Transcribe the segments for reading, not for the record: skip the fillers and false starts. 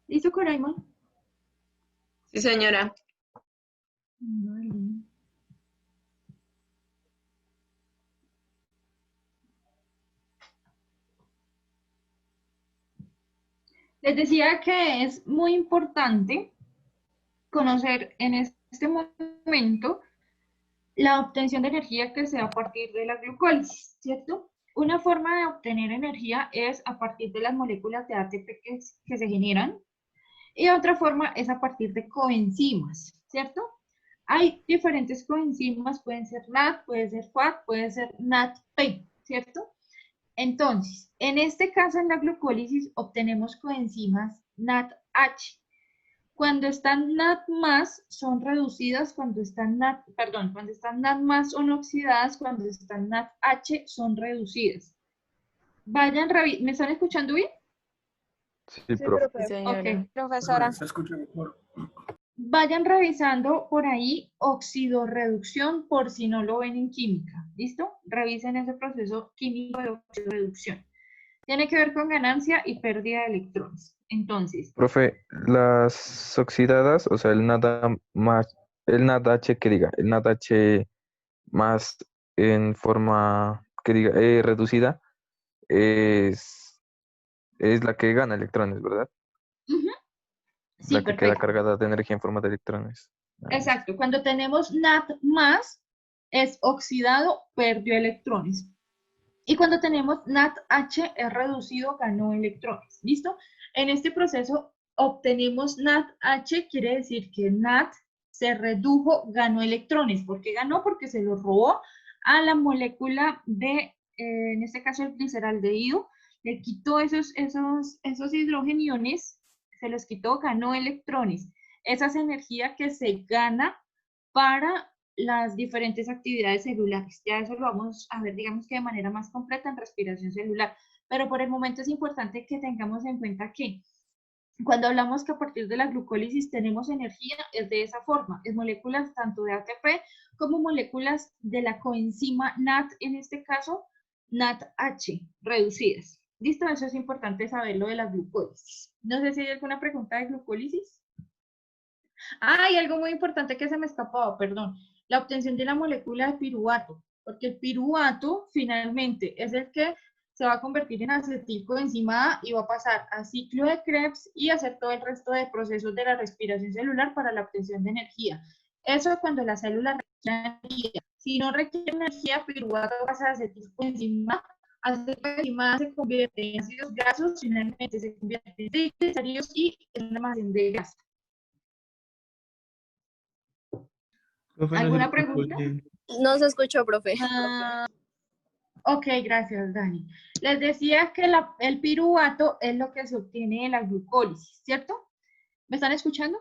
¿Listo, Coraima? Sí, señora. Vale. Les decía que es muy importante conocer en este momento la obtención de energía que se da a partir de la glucólisis, ¿cierto? Una forma de obtener energía es a partir de las moléculas de ATP que se generan y otra forma es a partir de coenzimas, ¿cierto? Hay diferentes coenzimas, pueden ser NAD, puede ser FAT, puede ser NADP, ¿cierto? Entonces, en este caso en la glucólisis obtenemos coenzimas NADH. Cuando están NAD más son reducidas, cuando están NAD, perdón, cuando están NAD más son oxidadas, cuando están NADH son reducidas. ¿Me están escuchando bien? Sí, Sí, profe. Sí, profe. señora. Ok. Profesora. Se escucha mejor. Vayan revisando por ahí oxidorreducción por si no lo ven en química. ¿Listo? Revisen ese proceso químico de oxidorreducción. Tiene que ver con ganancia y pérdida de electrones. Entonces, Profe, las oxidadas, o sea, el nada H que diga, el nada H más en forma que diga reducida es, es la que gana electrones, ¿verdad? ujú, sí, La que queda perfecto. cargada de energía en forma de electrones. Ah, listo. Exacto. Cuando tenemos NAD más, es oxidado, perdió electrones. Y cuando tenemos NADH es reducido, ganó electrones. ¿Listo? En este proceso obtenemos NADH, quiere decir que NAD se redujo, ganó electrones. ¿Por qué ganó? Porque se lo robó a la molécula de, en este caso el gliceraldehído, le quitó esos hidrogeniones, se los quitó, ganó electrones. Esa es energía que se gana para las diferentes actividades celulares. Ya eso lo vamos a ver, digamos que de manera más completa en respiración celular. Pero por el momento es importante que tengamos en cuenta que cuando hablamos que a partir de la glucólisis tenemos energía, es de esa forma, es moléculas tanto de ATP como moléculas de la coenzima NAD, en este caso NADH, reducidas. ¿Listo? Eso es importante saberlo de la glucólisis. No sé si hay alguna pregunta de glucólisis. Ah, y algo muy importante que se me escapaba, perdón, la obtención de la molécula de piruvato, porque el piruvato finalmente es el que se va a convertir en acetilcoenzima A y va a pasar a ciclo de Krebs y hacer todo el resto de procesos de la respiración celular para la obtención de energía. Eso es cuando la célula requiere energía. Si no requiere energía, piruvato pasa a acetilcoenzima A, acetilcoenzima A se convierte en ácidos grasos, finalmente se convierte en triglicéridos y en un almacén de grasa. Profe, no se le ¿Alguna escuchó pregunta? bien. No se escuchó, profe. Ok, gracias, Dani. Les decía que el piruvato es lo que se obtiene de la glucólisis, ¿cierto? ¿Me están escuchando?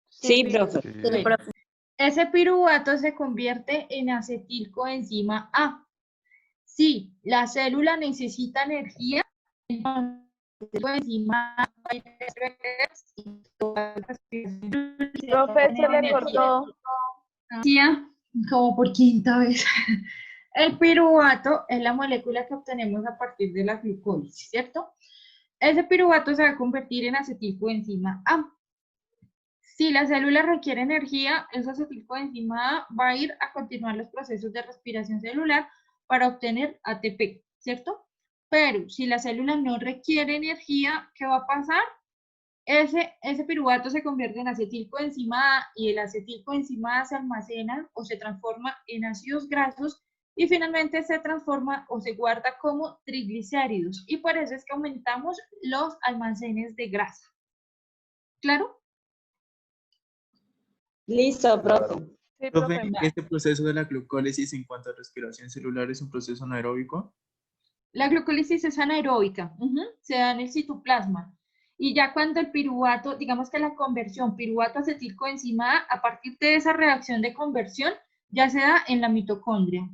Sí, profe. Sí, Sí, Bueno, profe. ese piruvato se convierte en acetilcoenzima A. Si la célula necesita energía, entonces la coenzima A va a ir a y toda la respiración se va a Profe, se tener le energía. cortó. Decía, como por quinta vez. El piruvato es la molécula que obtenemos a partir de la glucólisis, ¿cierto? Ese piruvato se va a convertir en acetilcoenzima A. Si la célula requiere energía, esa acetilcoenzima A va a ir a continuar los procesos de respiración celular para obtener ATP, ¿cierto? Pero si la célula no requiere energía, ¿qué va a pasar? Ese piruvato se convierte en acetilcoenzima A y el acetilcoenzima A se almacena o se transforma en ácidos grasos y finalmente se transforma o se guarda como triglicéridos. Y por eso es que aumentamos los almacenes de grasa. ¿Claro? Listo, profe. claro. Sí, Profe, profe. este proceso de la glucólisis en cuanto a respiración celular es un proceso anaeróbico. La glucólisis es anaeróbica, se da en el citoplasma. Y ya cuando el piruvato, digamos que la conversión piruvato acetilcoenzima A partir de esa reacción de conversión, ya se da en la mitocondria.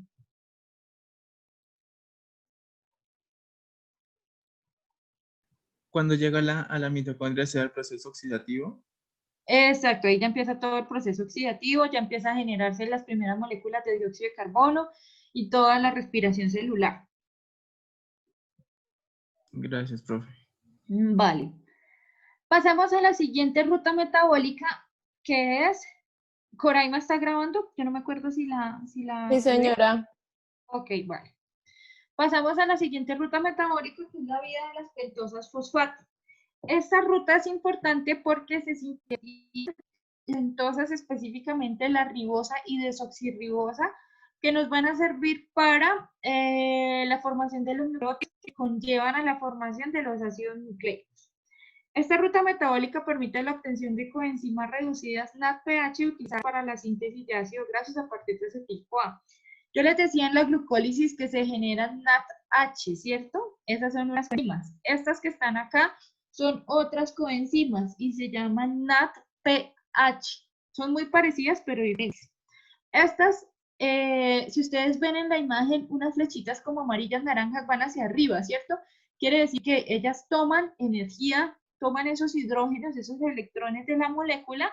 Cuando llega a la mitocondria se da el proceso oxidativo. Exacto, ahí ya empieza todo el proceso oxidativo, ya empieza a generarse las primeras moléculas de dióxido de carbono y toda la respiración celular. Gracias, profe. Vale. Pasamos a la siguiente ruta metabólica, que es, Coraima está grabando, yo no me acuerdo si la... Sí, señora. Ok, vale. Pasamos a la siguiente ruta metabólica, que es la vía de las pentosas fosfato. Esta ruta es importante porque se sintetizan pentosas, específicamente la ribosa y desoxirribosa, que nos van a servir para la formación de los nucleótidos que conllevan a la formación de los ácidos nucleicos. Esta ruta metabólica permite la obtención de coenzimas reducidas NADPH utilizadas para la síntesis de ácidos grasos a partir de ese tipo A. Yo les decía en la glucólisis que se generan NADH, ¿cierto? Esas son unas coenzimas. Estas que están acá son otras coenzimas y se llaman NADPH. Son muy parecidas, pero diferentes. Estas, si ustedes ven en la imagen, unas flechitas como amarillas, naranjas, van hacia arriba, ¿cierto? Quiere decir que ellas toman energía, toman esos hidrógenos, esos electrones de la molécula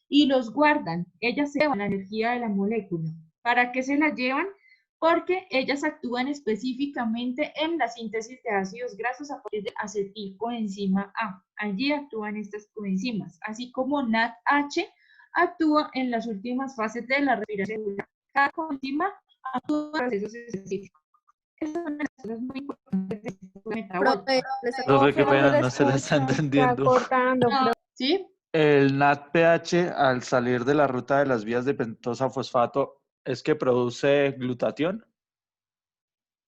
y los guardan. Ellas se llevan la energía de la molécula. ¿Para qué se la llevan? Porque ellas actúan específicamente en la síntesis de ácidos grasos a partir de acetilcoenzima A. Allí actúan estas coenzimas, así como NADH actúa en las últimas fases de la respiración celular. Cada coenzima actúa en procesos específicos. Esas son las cosas muy importantes del sistema metabólico. Profe, qué pena, no se la está entendiendo. ¿Sí? El NADPH, al salir de la ruta de las vías de pentosa fosfato, ¿es que produce glutatión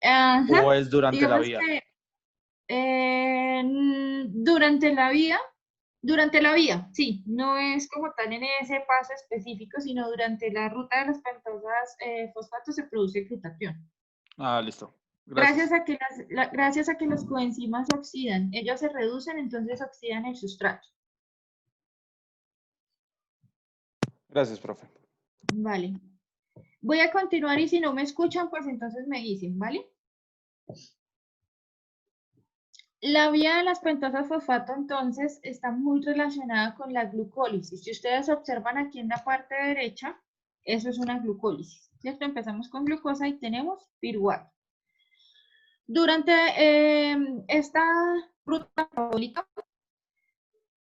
Ajá. o es durante la Digamos vía? que durante la vía, sí, no es como tal en ese paso específico, sino durante la ruta de las pentosas fosfatos se produce glutatión. Ah, listo. Gracias Gracias. gracias a que las coenzimas se oxidan, ellas se reducen, entonces oxidan el sustrato. Gracias, profe. Vale. Voy a continuar y si no me escuchan, pues entonces me dicen, ¿vale? La vía de las pentosas fosfato entonces está muy relacionada con la glucólisis. Si ustedes observan aquí en la parte derecha, eso es una glucólisis, ¿cierto? Empezamos con glucosa y tenemos piruvato. Durante esta ruta metabólica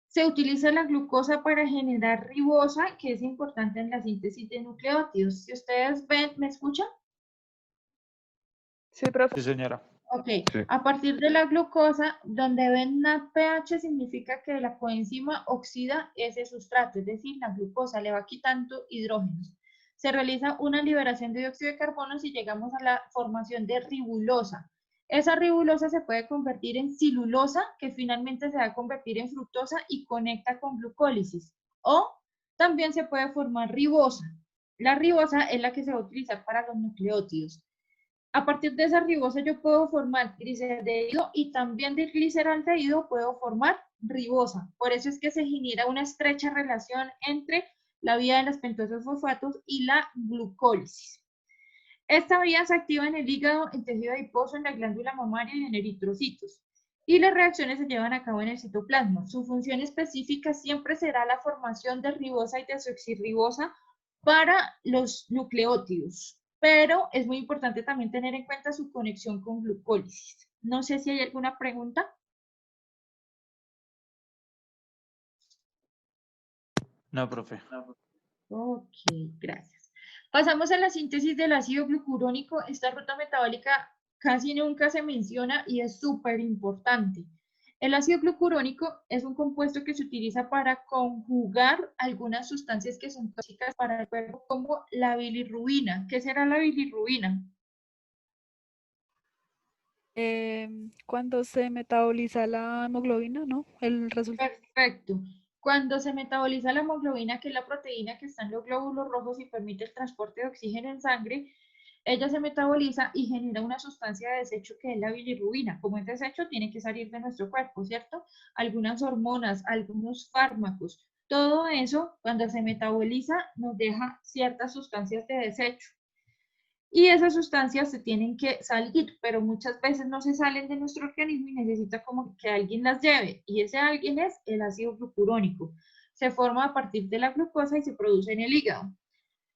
se utiliza la glucosa para generar ribosa, que es importante en la síntesis de nucleótidos. Si ustedes ven, ¿me escuchan? Sí, profe. Sí, señora. Ok, Sí. a partir de la glucosa, donde ven NADPH significa que la coenzima oxida ese sustrato, es decir, la glucosa le va quitando hidrógenos. Se realiza una liberación de dióxido de carbono y llegamos a la formación de ribulosa. Esa ribulosa se puede convertir en silulosa, que finalmente se va a convertir en fructosa y conecta con glucólisis. O también se puede formar ribosa. La ribosa es la que se va a utilizar para los nucleótidos. A partir de esa ribosa yo puedo formar gliceraldehído y también de gliceraldehído puedo formar ribosa. Por eso es que se genera una estrecha relación entre la vía de las pentosas fosfatos y la glucólisis. Esta vía se activa en el hígado, en tejido adiposo, en la glándula mamaria y en eritrocitos. Y las reacciones se llevan a cabo en el citoplasma. Su función específica siempre será la formación de ribosa y desoxirribosa para los nucleótidos. Pero es muy importante también tener en cuenta su conexión con glucólisis. No sé si hay alguna pregunta. No, profe. Ok, gracias. Pasamos a la síntesis del ácido glucurónico. Esta ruta metabólica casi nunca se menciona y es súper importante. El ácido glucurónico es un compuesto que se utiliza para conjugar algunas sustancias que son tóxicas para el cuerpo, como la bilirrubina. ¿Qué será la bilirrubina? Cuando se metaboliza la hemoglobina, ¿no? El resultado. Perfecto. Cuando se metaboliza la hemoglobina, que es la proteína que está en los glóbulos rojos y permite el transporte de oxígeno en sangre, ella se metaboliza y genera una sustancia de desecho que es la bilirrubina. Como es desecho, tiene que salir de nuestro cuerpo, ¿cierto? Algunas hormonas, algunos fármacos, todo eso, cuando se metaboliza, nos deja ciertas sustancias de desecho. Y esas sustancias se tienen que salir, pero muchas veces no se salen de nuestro organismo y necesita como que alguien las lleve. Y ese alguien es el ácido glucurónico. Se forma a partir de la glucosa y se produce en el hígado.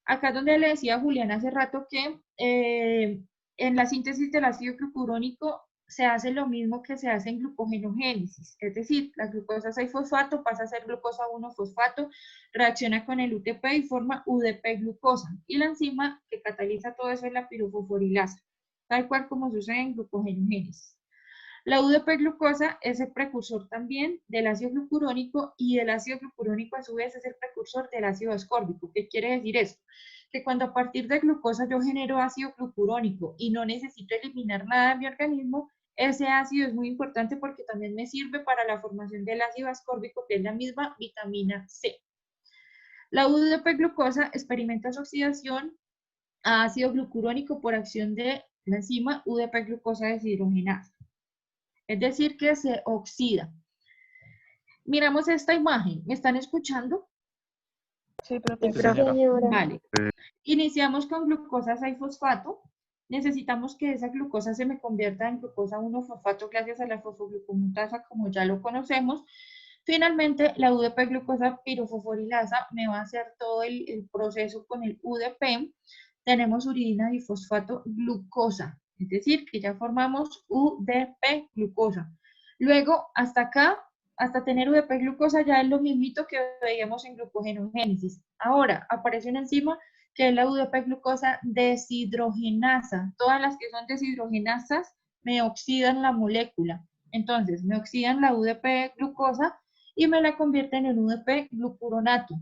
Acá es donde le decía a Julián hace rato que en la síntesis del ácido glucurónico se hace lo mismo que se hace en glucogenogénesis, es decir, la glucosa 6-fosfato pasa a ser glucosa 1-fosfato, reacciona con el UTP y forma UDP-glucosa, y la enzima que cataliza todo eso es la pirofosforilasa, tal cual como sucede en glucogenogénesis. La UDP-glucosa es el precursor también del ácido glucurónico, y el ácido glucurónico a su vez es el precursor del ácido ascórbico. ¿Qué quiere decir esto? Que cuando a partir de glucosa yo genero ácido glucurónico y no necesito eliminar nada de mi organismo, ese ácido es muy importante porque también me sirve para la formación del ácido ascórbico, que es la misma vitamina C. La UDP-glucosa experimenta su oxidación a ácido glucurónico por acción de la enzima UDP-glucosa deshidrogenasa. Es decir, que se oxida. Miramos esta imagen. ¿Me están escuchando? Sí, profe. Sí, señora. Vale. Iniciamos con glucosa 6-fosfato. Necesitamos que esa glucosa se me convierta en glucosa 1-fosfato gracias a la fosfoglucomutasa, como ya lo conocemos. Finalmente, la UDP-glucosa pirofosforilasa me va a hacer todo el proceso con el UDP. Tenemos uridina difosfato glucosa, es decir, que ya formamos UDP-glucosa. Luego, hasta acá, hasta tener UDP-glucosa ya es lo mismito que veíamos en glucogenogénesis. Ahora, aparece una enzima que es la UDP-glucosa deshidrogenasa. Todas las que son deshidrogenasas me oxidan la molécula. Entonces, me oxidan la UDP-glucosa y me la convierten en UDP-glucuronato.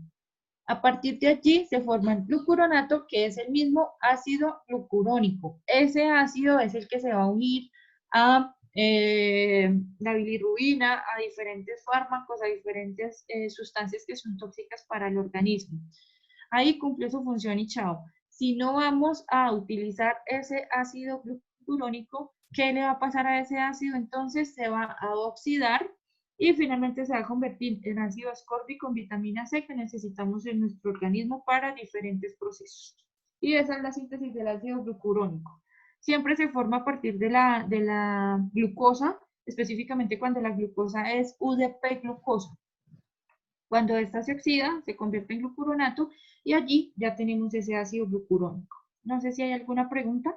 A partir de allí se forma el glucuronato, que es el mismo ácido glucurónico. Ese ácido es el que se va a unir a la bilirrubina, a diferentes fármacos, a diferentes sustancias que son tóxicas para el organismo. Ahí cumple su función y chao. Si no vamos a utilizar ese ácido glucurónico, ¿qué le va a pasar a ese ácido? Entonces se va a oxidar y finalmente se va a convertir en ácido ascórbico con vitamina C que necesitamos en nuestro organismo para diferentes procesos. Y esa es la síntesis del ácido glucurónico. Siempre se forma a partir de la glucosa, específicamente cuando la glucosa es UDP-glucosa. Cuando esta se oxida, se convierte en glucuronato y allí ya tenemos ese ácido glucurónico. No sé si hay alguna pregunta.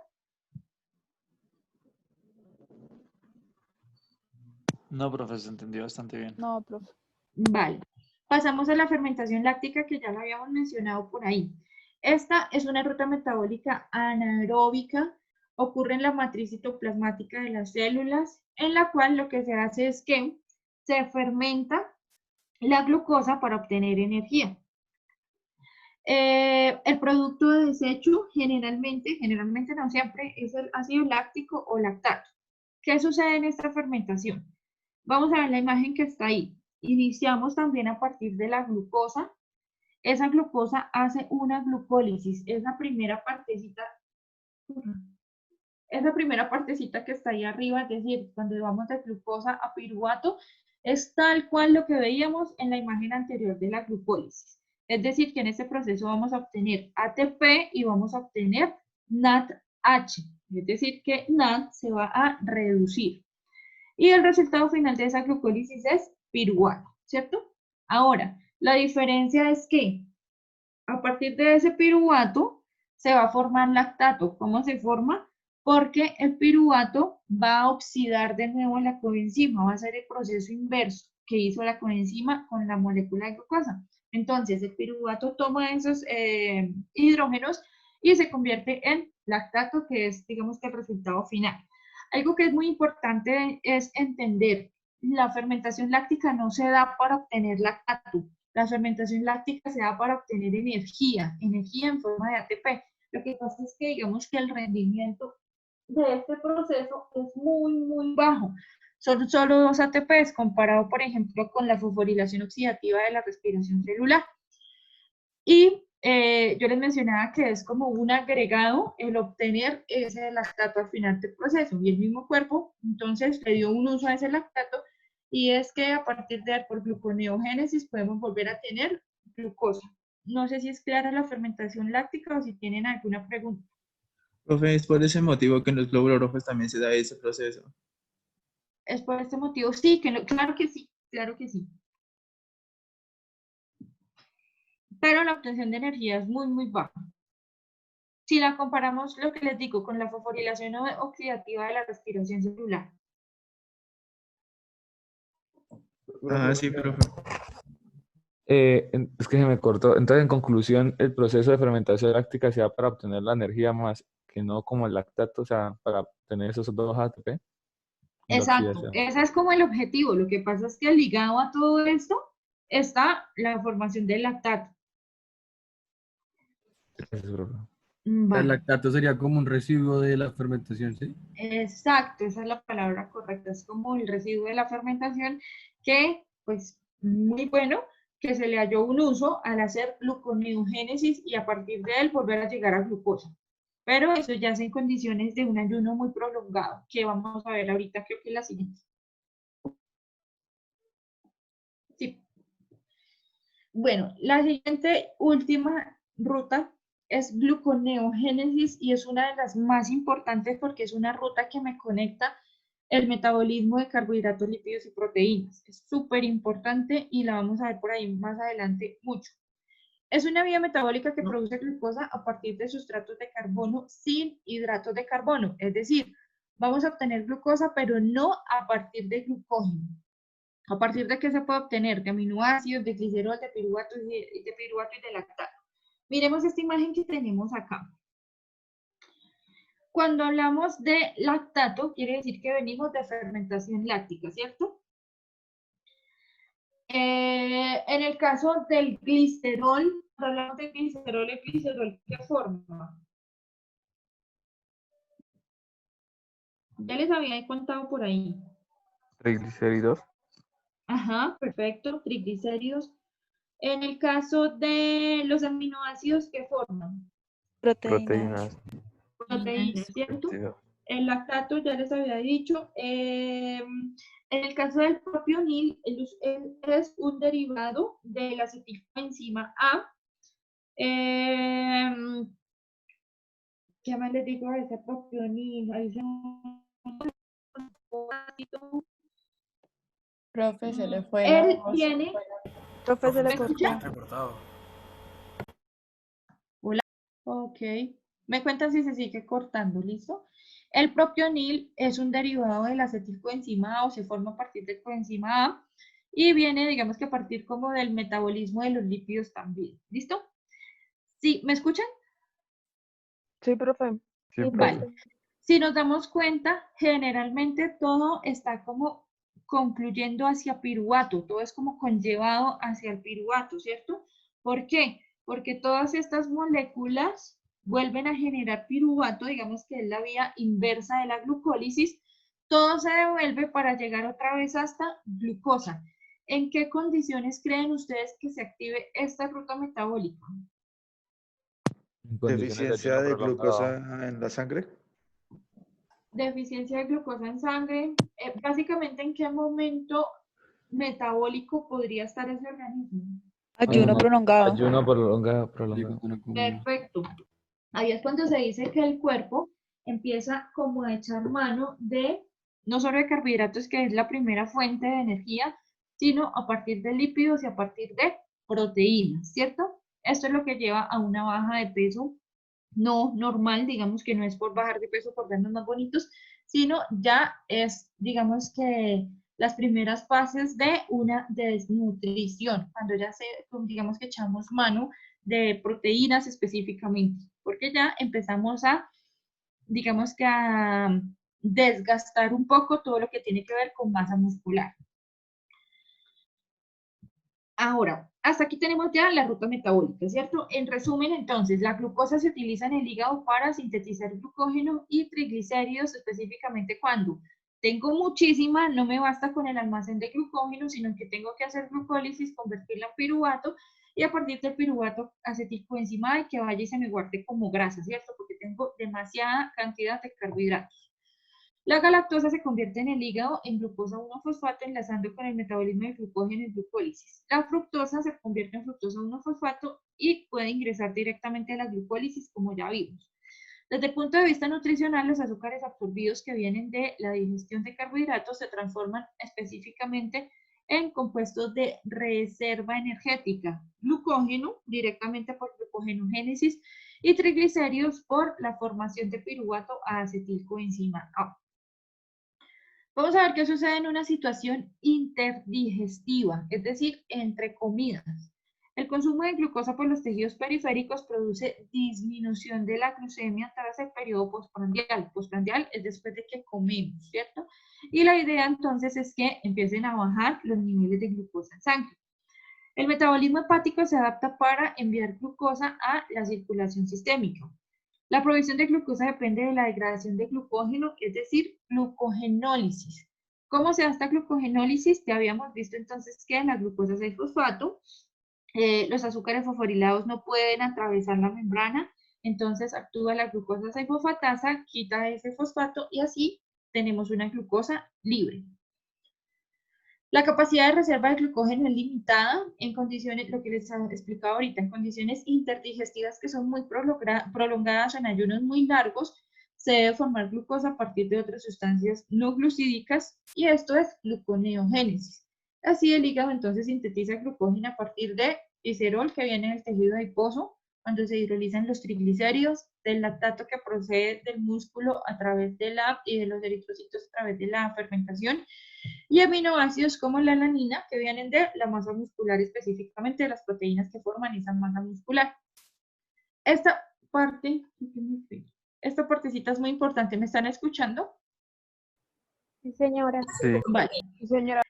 No, profe, se entendió bastante bien. No, profe. Vale. Pasamos a la fermentación láctica, que ya la habíamos mencionado por ahí. Esta es una ruta metabólica anaeróbica, ocurre en la matriz citoplasmática de las células, en la cual lo que se hace es que se fermenta la glucosa para obtener energía. El producto de desecho generalmente no siempre, es el ácido láctico o lactato. ¿Qué sucede en esta fermentación? Vamos a ver la imagen que está ahí. Iniciamos también a partir de la glucosa. Esa glucosa hace una glucólisis. Esa primera partecita que está ahí arriba, es decir, cuando vamos de glucosa a piruvato, es tal cual lo que veíamos en la imagen anterior de la glucólisis. Es decir, que en este proceso vamos a obtener ATP y vamos a obtener NADH. Es decir, que NAD se va a reducir. Y el resultado final de esa glucólisis es piruvato, ¿cierto? Ahora, la diferencia es que a partir de ese piruvato se va a formar lactato. ¿Cómo se forma? Porque el piruvato va a oxidar de nuevo la coenzima, va a ser el proceso inverso que hizo la coenzima con la molécula de glucosa. Entonces, el piruvato toma esos hidrógenos y se convierte en lactato, que es, digamos, que el resultado final. Algo que es muy importante es entender, la fermentación láctica no se da para obtener lactato. La fermentación láctica se da para obtener energía en forma de ATP. Lo que pasa es que digamos que el rendimiento de este proceso es muy bajo. Son solo 2 ATPs comparado, por ejemplo, con la fosforilación oxidativa de la respiración celular. Y yo les mencionaba que es como un agregado el obtener ese lactato al final del proceso. Y el mismo cuerpo, entonces, le dio un uso a ese lactato, y es que a partir de por gluconeogénesis podemos volver a tener glucosa. No sé si es clara la fermentación láctica o si tienen alguna pregunta. Profe, es por ese motivo que en los glóbulos rojos también se da ese proceso. Es por este motivo, sí, claro que sí, claro que sí. Pero la obtención de energía es muy baja. Si la comparamos, lo que les digo, con la fosforilación oxidativa de la respiración celular, Ah, sí, profe. Es que se me cortó. Entonces, en conclusión, el proceso de fermentación láctica se da para obtener la energía más que no como el lactato, o sea, para obtener esos dos ATP y la Exacto, oxidación. ese es como el objetivo. Lo que pasa es que ligado a todo esto está la formación del lactato. Gracias, profe. El Vale, lactato sería como un residuo de la fermentación, ¿sí? exacto, esa es la palabra correcta. Es como el residuo de la fermentación que, pues, muy bueno, que se le halló un uso al hacer gluconeogénesis y a partir de él volver a llegar a glucosa. Pero eso ya es en condiciones de un ayuno muy prolongado, que vamos a ver ahorita, creo que es la siguiente. Sí. Bueno, la siguiente última ruta es gluconeogénesis y es una de las más importantes porque es una ruta que me conecta el metabolismo de carbohidratos, lípidos y proteínas. Es súper importante y la vamos a ver por ahí más adelante mucho. Es una vía metabólica que produce glucosa a partir de sustratos de carbono sin hidratos de carbono. Es decir, vamos a obtener glucosa, pero no a partir de glucógeno. ¿A partir de qué se puede obtener? De aminoácidos, de glicerol, de piruvato y de lactato. Miremos esta imagen que tenemos acá. Cuando hablamos de lactato, quiere decir que venimos de fermentación láctica, ¿cierto? En el caso del glicerol, cuando hablamos de glicerol, ¿el glicerol qué forma? Ya les había contado por ahí. Triglicéridos, Ajá, perfecto, triglicéridos. En el caso de los aminoácidos, ¿qué forman? Proteínas. proteínas, Proteínas, ¿cierto? péptidos. El lactato, ya les había dicho. En el caso del propionil, él es un derivado de la acetilcoenzima A. ¿Qué más les digo de ese propionil? Ahí se Profe, se le fue la él voz. tiene, Profe, se ¿me le cortó. escuchan? Hola, ok. Me cuentan si se sigue cortando, ¿listo? El propionil es un derivado de la acetilcoenzima A o se forma a partir de coenzima A y viene, digamos que a partir como del metabolismo de los lípidos también, ¿listo? ¿Sí? ¿Me escuchan? Sí, profe. Sí, Vale. profe. Si nos damos cuenta, generalmente todo está como concluyendo hacia piruvato, todo es como conllevado hacia el piruvato, ¿cierto? ¿Por qué? Porque todas estas moléculas vuelven a generar piruvato, digamos que es la vía inversa de la glucólisis, todo se devuelve para llegar otra vez hasta glucosa. ¿En qué condiciones creen ustedes que se active esta ruta metabólica? En condiciones de Deficiencia ayuno de prolongado. glucosa en la sangre. Deficiencia de glucosa en sangre. Básicamente, ¿en qué momento metabólico podría estar ese organismo? Ayuno prolongado. Ayuno prolongado. Sí, cuando no come. Perfecto. Ahí es cuando se dice que el cuerpo empieza como a echar mano de, no solo de carbohidratos, que es la primera fuente de energía, sino a partir de lípidos y a partir de proteínas, ¿cierto? Esto es lo que lleva a una baja de peso no normal, digamos que no es por bajar de peso, por vernos más bonitos, sino ya es, digamos que las primeras fases de una desnutrición, cuando ya se, digamos que echamos mano de proteínas específicamente, porque ya empezamos a, digamos que a desgastar un poco todo lo que tiene que ver con masa muscular. Ahora, hasta aquí tenemos ya la ruta metabólica, ¿cierto? En resumen, entonces, la glucosa se utiliza en el hígado para sintetizar glucógeno y triglicéridos, específicamente cuando tengo muchísima, no me basta con el almacén de glucógeno, sino que tengo que hacer glucólisis, convertirla en piruvato, y a partir del piruvato acetilcoenzima A que vaya y se me guarde como grasa, ¿cierto? Porque tengo demasiada cantidad de carbohidratos. La galactosa se convierte en el hígado en glucosa 1-fosfato enlazando con el metabolismo de glucógeno en glucólisis. La fructosa se convierte en fructosa 1-fosfato y puede ingresar directamente a la glucólisis, como ya vimos. Desde el punto de vista nutricional, los azúcares absorbidos que vienen de la digestión de carbohidratos se transforman específicamente en compuestos de reserva energética, glucógeno directamente por glucogenogénesis y triglicéridos por la formación de piruvato a acetilcoenzima A. Vamos a ver qué sucede en una situación interdigestiva, es decir, entre comidas. El consumo de glucosa por los tejidos periféricos produce disminución de la glucemia tras el periodo postprandial. Postprandial es después de que comemos, ¿cierto? Y la idea entonces es que empiecen a bajar los niveles de glucosa en sangre. El metabolismo hepático se adapta para enviar glucosa a la circulación sistémica. La provisión de glucosa depende de la degradación de glucógeno, es decir, glucogenólisis. ¿Cómo se da esta glucogenólisis? Ya habíamos visto entonces que la glucosa 6-fosfato, los azúcares fosforilados no pueden atravesar la membrana, entonces actúa la glucosa 6-fosfatasa, quita ese fosfato y así tenemos una glucosa libre. La capacidad de reserva de glucógeno es limitada en condiciones, lo que les he explicado ahorita, en condiciones interdigestivas que son muy prolongadas o en ayunos muy largos, se debe formar glucosa a partir de otras sustancias no glucídicas y esto es gluconeogénesis. Así el hígado entonces sintetiza glucógeno a partir de glicerol que viene del tejido adiposo, cuando se hidrolizan los triglicéridos, del lactato que procede del músculo a través de y de los eritrocitos a través de la fermentación, y aminoácidos como la alanina que vienen de la masa muscular, específicamente de las proteínas que forman esa masa muscular. Esta partecita es muy importante. ¿Me están escuchando? Sí, señora. Sí. Vale. Sí, señora.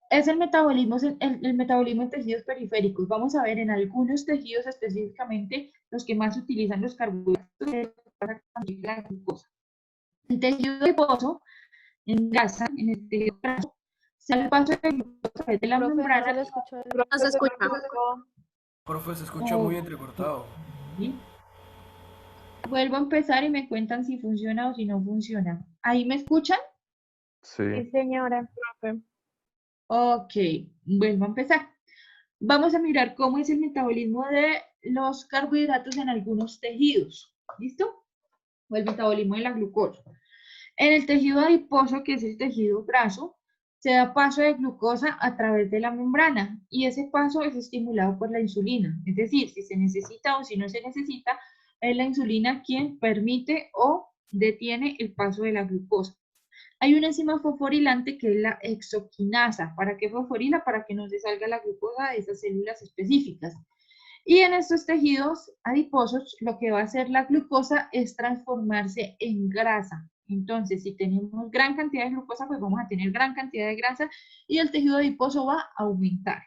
Es el metabolismo en tejidos periféricos. Vamos a ver en algunos tejidos específicamente los que más utilizan los carbohidratos para conseguir la glucosa. El tejido adiposo en grasa, en el tejido graso, se da el paso de glucosa a través de la Profe, no se membrana. le escucha. No se escucha. Profe, se escucha muy entrecortado. ¿Sí? Vuelvo a empezar y me cuentan si funciona o si no funciona. ¿Ahí me escuchan? Sí. Sí, señora. Profe. Ok, vuelvo a empezar. Vamos a mirar cómo es el metabolismo de los carbohidratos en algunos tejidos. ¿Listo? O el metabolismo de la glucosa. En el tejido adiposo, que es el tejido graso, se da paso de glucosa a través de la membrana y ese paso es estimulado por la insulina. Es decir, si se necesita o si no se necesita, es la insulina quien permite o detiene el paso de la glucosa. Hay una enzima fosforilante que es la exoquinasa. ¿Para qué fosforila? Para que no se salga la glucosa de esas células específicas. Y en estos tejidos adiposos, lo que va a hacer la glucosa es transformarse en grasa. Entonces, si tenemos gran cantidad de glucosa, pues vamos a tener gran cantidad de grasa y el tejido adiposo va a aumentar.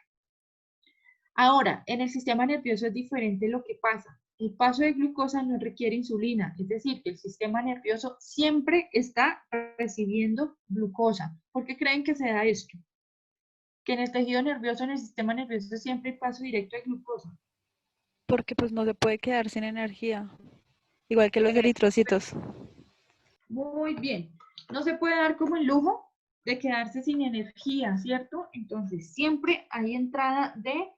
Ahora, en el sistema nervioso es diferente lo que pasa. El paso de glucosa no requiere insulina, es decir, que el sistema nervioso siempre está recibiendo glucosa. ¿Por qué creen que se da esto? Que en el tejido nervioso, en el sistema nervioso, siempre hay paso directo de glucosa. Porque pues no se puede quedar sin energía, igual que los eritrocitos. Muy bien. No se puede dar como el lujo de quedarse sin energía, ¿cierto? Entonces, siempre hay entrada de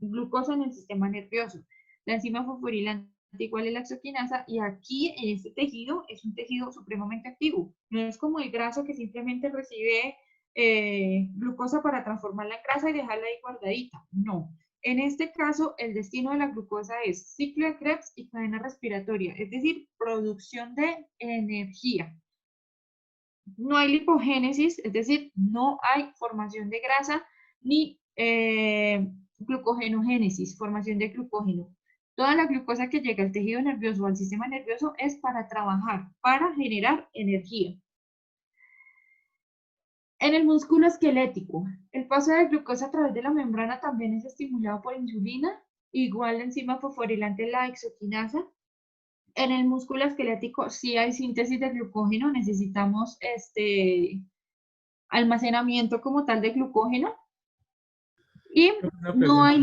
glucosa en el sistema nervioso. La enzima fosforilante igual es la exoquinasa y aquí en este tejido es un tejido supremamente activo. No es como el graso que simplemente recibe glucosa para transformarla en grasa y dejarla ahí guardadita. No. En este caso, el destino de la glucosa es ciclo de Krebs y cadena respiratoria, es decir, producción de energía. No hay lipogénesis, es decir, no hay formación de grasa ni glucogenogénesis, formación de glucógeno. Toda la glucosa que llega al tejido nervioso o al sistema nervioso es para trabajar, para generar energía. En el músculo esquelético, el paso de glucosa a través de la membrana también es estimulado por insulina, igual la enzima fosforilante la exoquinasa. En el músculo esquelético sí hay síntesis de glucógeno, necesitamos almacenamiento como tal de glucógeno y no hay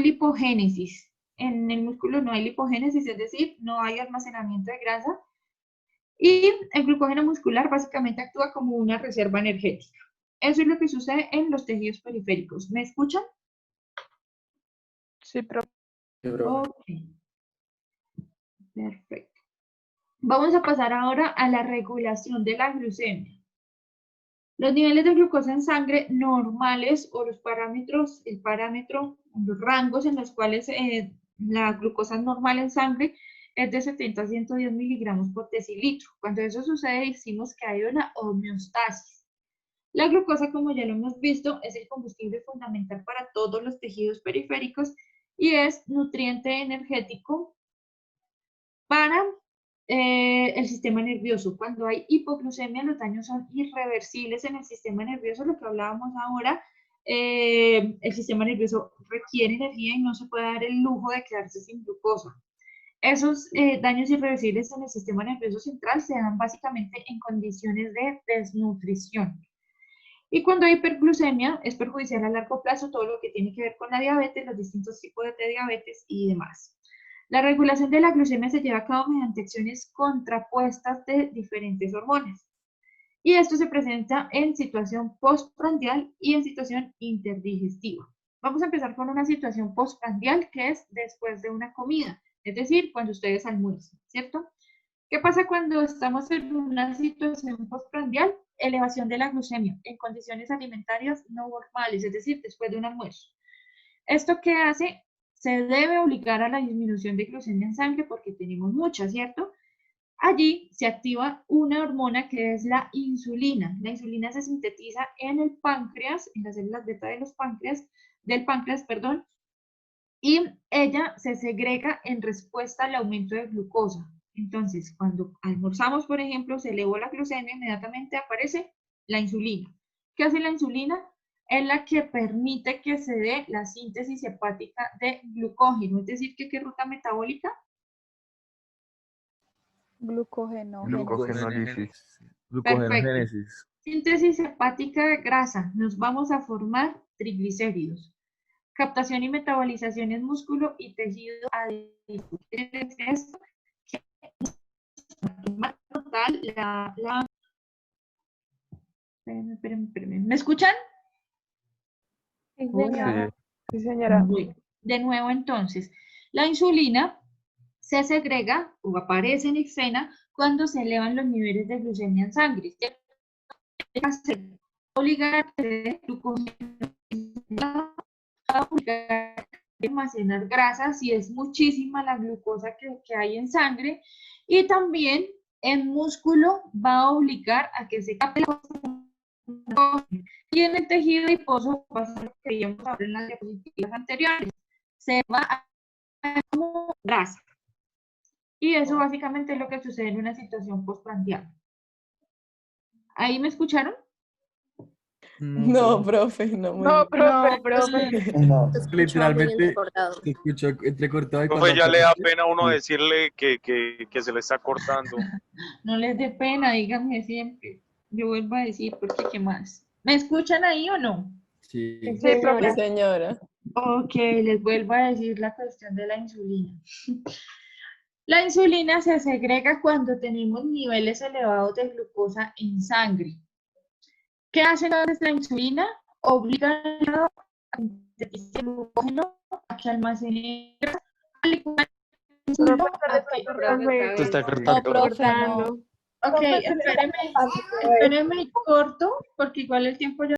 lipogénesis. En el músculo no hay lipogénesis, es decir, no hay almacenamiento de grasa. Y el glucógeno muscular básicamente actúa como una reserva energética. Eso es lo que sucede en los tejidos periféricos. ¿Me escuchan? Sí, profe. Ok. Perfecto. Vamos a pasar ahora a la regulación de la glucemia. Los niveles de glucosa en sangre normales o los parámetros, los rangos en los cuales la glucosa es normal en sangre es de 70 a 110 miligramos por decilitro. Cuando eso sucede, decimos que hay una homeostasis. La glucosa, como ya lo hemos visto, es el combustible fundamental para todos los tejidos periféricos y es nutriente energético para el sistema nervioso. Cuando hay hipoglucemia, los daños son irreversibles en el sistema nervioso, lo que hablábamos ahora. El sistema nervioso requiere energía y no se puede dar el lujo de quedarse sin glucosa. Esos daños irreversibles en el sistema nervioso central se dan básicamente en condiciones de desnutrición. Y cuando hay hiperglucemia, es perjudicial a largo plazo todo lo que tiene que ver con la diabetes, los distintos tipos de diabetes y demás. La regulación de la glucemia se lleva a cabo mediante acciones contrapuestas de diferentes hormonas. Y esto se presenta en situación postprandial y en situación interdigestiva. Vamos a empezar con una situación postprandial, que es después de una comida, es decir, cuando ustedes almuerzan, ¿cierto? ¿Qué pasa cuando estamos en una situación postprandial? Elevación de la glucemia en condiciones alimentarias no normales, es decir, después de un almuerzo. ¿Esto qué hace? Se debe obligar a la disminución de glucemia en sangre porque tenemos mucha, ¿cierto? Allí se activa una hormona que es la insulina. La insulina se sintetiza en el páncreas, en las células beta de los páncreas, perdón, y ella se segrega en respuesta al aumento de glucosa. Entonces, cuando almorzamos, por ejemplo, se elevó la glucemia, inmediatamente aparece la insulina. ¿Qué hace la insulina? Es la que permite que se dé la síntesis hepática de glucógeno, es decir, ¿qué ruta metabólica? Glucógeno. Glucogenólisis. Glucogenogénesis. Síntesis hepática de grasa. Nos vamos a formar triglicéridos. Captación y metabolización en músculo y tejido adhesivo. Es esto que total Espérenme. ¿Me escuchan? Sí, Sí. señora. Sí, señora. De nuevo, entonces, la insulina se segrega o aparece en escena cuando se elevan los niveles de glucemia en sangre. Obligar a almacenar grasa si es muchísima la glucosa que hay en sangre, y también en músculo va a obligar a que se capte la, y en el tejido adiposo va a ser lo que veíamos ahora en las diapositivas anteriores, se va a como grasa. Y eso básicamente es lo que sucede en una situación postprandial. ¿Ahí me escucharon? No, profe, no muy No, bien. profe. No. Se escucha muy Literalmente entrecortado. se escuchó entrecortado y Profe, cuando ya le da acabaste, pena a uno sí. decirle que se le está cortando. No les dé pena, díganme siempre. Yo vuelvo a decir, porque ¿qué más? ¿Me escuchan ahí o no? Sí. Sí, Sí, señora. señora. Ok, les vuelvo a decir la cuestión de la insulina. La insulina se segrega cuando tenemos niveles elevados de glucosa en sangre. ¿Qué hace entonces la insulina? Obliga a sintetizar glucógeno a que almacene grasa, al igual que el músculo a que- Profe. Se está No, cortando. profe, no. Ok, espéreme y corto, porque igual el tiempo ya